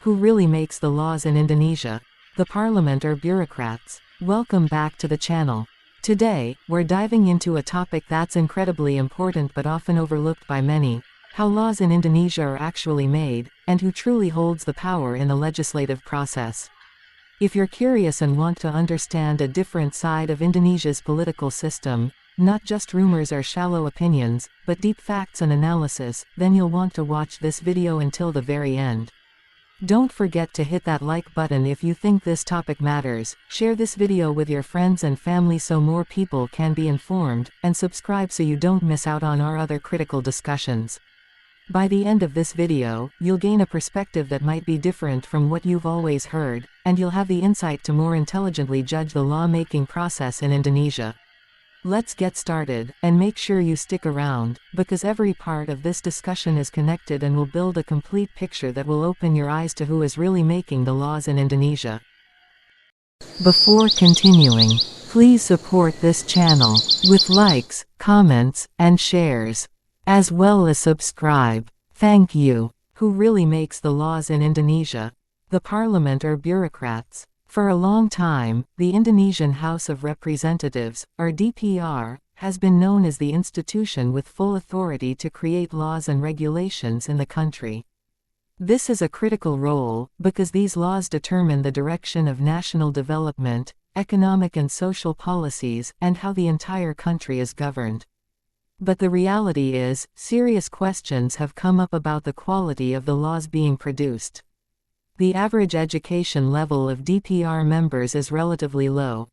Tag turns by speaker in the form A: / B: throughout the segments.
A: Who really makes the laws in Indonesia? The parliament or bureaucrats? Welcome back to the channel. Today, we're diving into a topic that's incredibly important but often overlooked by many: how laws in Indonesia are actually made, and who truly holds the power in the legislative process. If you're curious and want to understand a different side of Indonesia's political system, not just rumors or shallow opinions, but deep facts and analysis, then you'll want to watch this video until the very end. Don't forget to hit that like button if you think this topic matters, share this video with your friends and family so more people can be informed, and subscribe so you don't miss out on our other critical discussions. By the end of this video, you'll gain a perspective that might be different from what you've always heard, and you'll have the insight to more intelligently judge the lawmaking process in Indonesia. Let's get started, and make sure you stick around, because every part of this discussion is connected and will build a complete picture that will open your eyes to who is really making the laws in Indonesia. Before continuing, please support this channel with likes, comments, and shares, as well as subscribe. Thank you. Who really makes the laws in Indonesia? The parliament or bureaucrats? For a long time, the Indonesian House of Representatives, or DPR, has been known as the institution with full authority to create laws and regulations in the country. This is a critical role, because these laws determine the direction of national development, economic and social policies, and how the entire country is governed. But the reality is, serious questions have come up about the quality of the laws being produced. The average education level of DPR members is relatively low.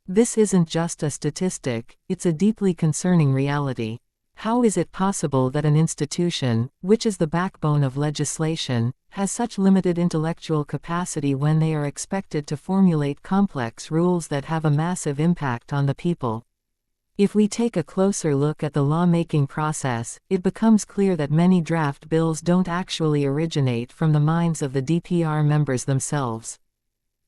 A: This isn't just a statistic, it's a deeply concerning reality. How is it possible that an institution, which is the backbone of legislation, has such limited intellectual capacity when they are expected to formulate complex rules that have a massive impact on the people? If we take a closer look at the lawmaking process, it becomes clear that many draft bills don't actually originate from the minds of the DPR members themselves.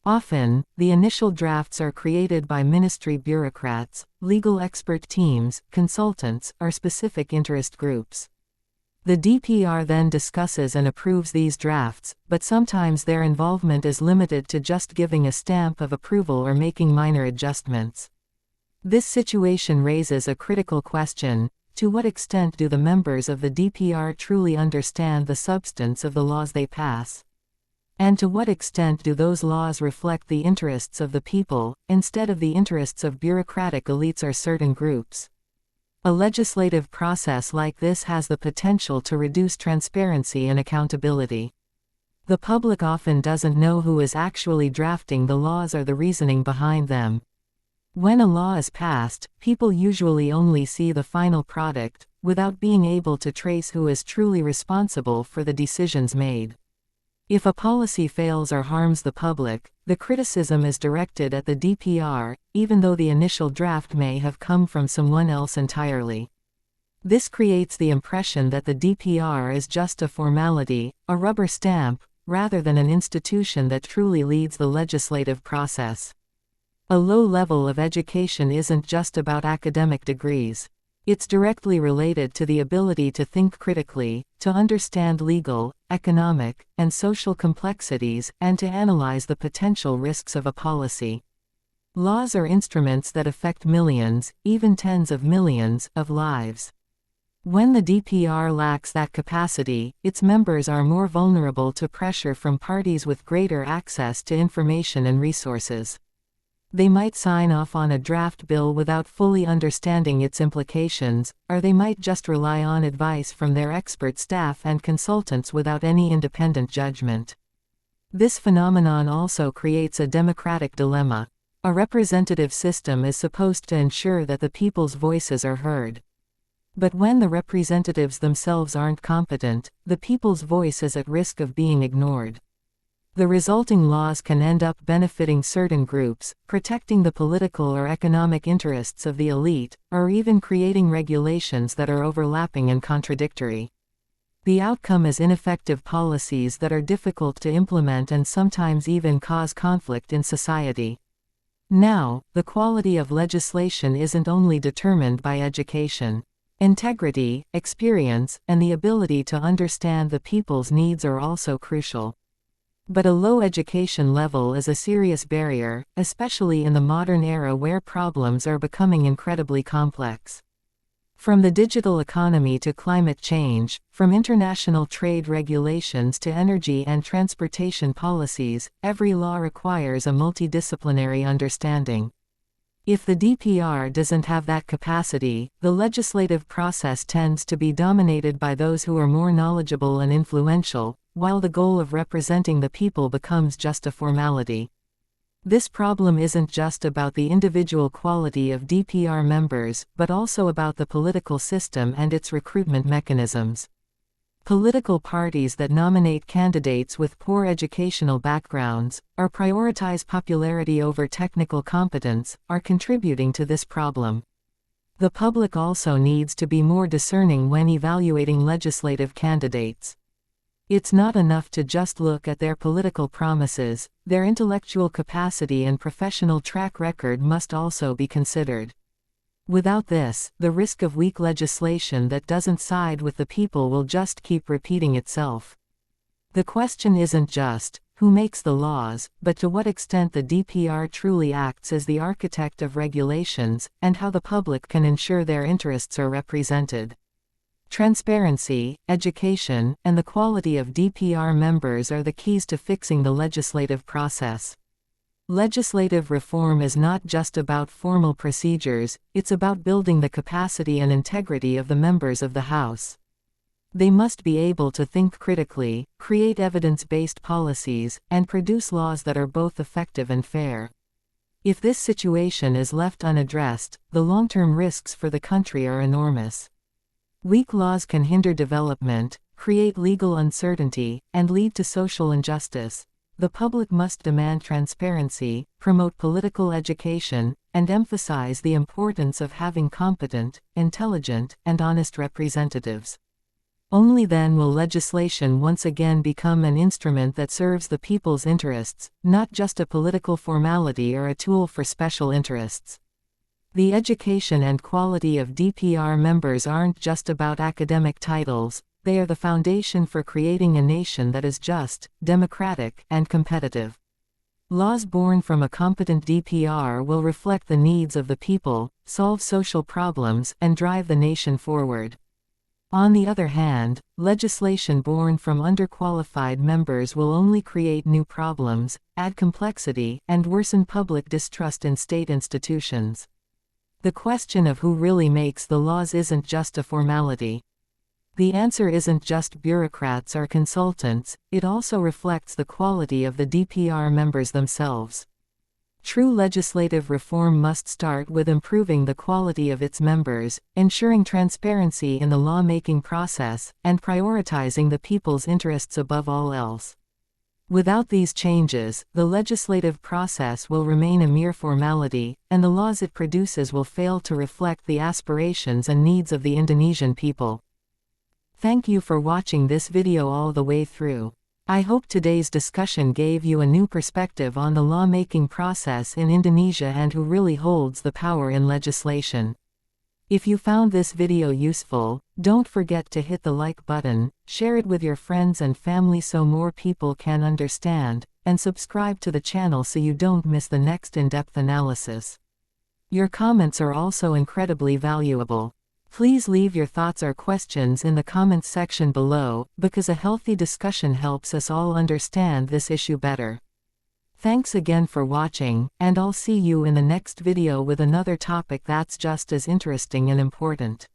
A: Often, the initial drafts are created by ministry bureaucrats, legal expert teams, consultants, or specific interest groups. The DPR then discusses and approves these drafts, but sometimes their involvement is limited to just giving a stamp of approval or making minor adjustments. This situation raises a critical question: to what extent do the members of the DPR truly understand the substance of the laws they pass? And to what extent do those laws reflect the interests of the people, instead of the interests of bureaucratic elites or certain groups? A legislative process like this has the potential to reduce transparency and accountability. The public often doesn't know who is actually drafting the laws or the reasoning behind them. When a law is passed, people usually only see the final product, without being able to trace who is truly responsible for the decisions made. If a policy fails or harms the public, the criticism is directed at the DPR, even though the initial draft may have come from someone else entirely. This creates the impression that the DPR is just a formality, a rubber stamp, rather than an institution that truly leads the legislative process. A low level of education isn't just about academic degrees. It's directly related to the ability to think critically, to understand legal, economic, and social complexities, and to analyze the potential risks of a policy. Laws are instruments that affect millions, even tens of millions, of lives. When the DPR lacks that capacity, its members are more vulnerable to pressure from parties with greater access to information and resources. They might sign off on a draft bill without fully understanding its implications, or they might just rely on advice from their expert staff and consultants without any independent judgment. This phenomenon also creates a democratic dilemma. A representative system is supposed to ensure that the people's voices are heard. But when the representatives themselves aren't competent, the people's voice is at risk of being ignored. The resulting laws can end up benefiting certain groups, protecting the political or economic interests of the elite, or even creating regulations that are overlapping and contradictory. The outcome is ineffective policies that are difficult to implement and sometimes even cause conflict in society. Now, the quality of legislation isn't only determined by education. Integrity, experience, and the ability to understand the people's needs are also crucial. But a low education level is a serious barrier, especially in the modern era where problems are becoming incredibly complex. From the digital economy to climate change, from international trade regulations to energy and transportation policies, every law requires a multidisciplinary understanding. If the DPR doesn't have that capacity, the legislative process tends to be dominated by those who are more knowledgeable and influential, while the goal of representing the people becomes just a formality. This problem isn't just about the individual quality of DPR members, but also about the political system and its recruitment mechanisms. Political parties that nominate candidates with poor educational backgrounds, or prioritize popularity over technical competence, are contributing to this problem. The public also needs to be more discerning when evaluating legislative candidates. It's not enough to just look at their political promises, their intellectual capacity and professional track record must also be considered. Without this, the risk of weak legislation that doesn't side with the people will just keep repeating itself. The question isn't just, who makes the laws, but to what extent the DPR truly acts as the architect of regulations, and how the public can ensure their interests are represented. Transparency, education, and the quality of DPR members are the keys to fixing the legislative process. Legislative reform is not just about formal procedures, it's about building the capacity and integrity of the members of the House. They must be able to think critically, create evidence-based policies, and produce laws that are both effective and fair. If this situation is left unaddressed, the long-term risks for the country are enormous. Weak laws can hinder development, create legal uncertainty, and lead to social injustice. The public must demand transparency, promote political education, and emphasize the importance of having competent, intelligent, and honest representatives. Only then will legislation once again become an instrument that serves the people's interests, not just a political formality or a tool for special interests. The education and quality of DPR members aren't just about academic titles. They are the foundation for creating a nation that is just, democratic, and competitive. Laws born from a competent DPR will reflect the needs of the people, solve social problems, and drive the nation forward. On the other hand, legislation born from underqualified members will only create new problems, add complexity, and worsen public distrust in state institutions. The question of who really makes the laws isn't just a formality. The answer isn't just bureaucrats or consultants, it also reflects the quality of the DPR members themselves. True legislative reform must start with improving the quality of its members, ensuring transparency in the lawmaking process, and prioritizing the people's interests above all else. Without these changes, the legislative process will remain a mere formality, and the laws it produces will fail to reflect the aspirations and needs of the Indonesian people. Thank you for watching this video all the way through. I hope today's discussion gave you a new perspective on the lawmaking process in Indonesia and who really holds the power in legislation. If you found this video useful, don't forget to hit the like button, share it with your friends and family so more people can understand, and subscribe to the channel so you don't miss the next in-depth analysis. Your comments are also incredibly valuable. Please leave your thoughts or questions in the comments section below, because a healthy discussion helps us all understand this issue better. Thanks again for watching, and I'll see you in the next video with another topic that's just as interesting and important.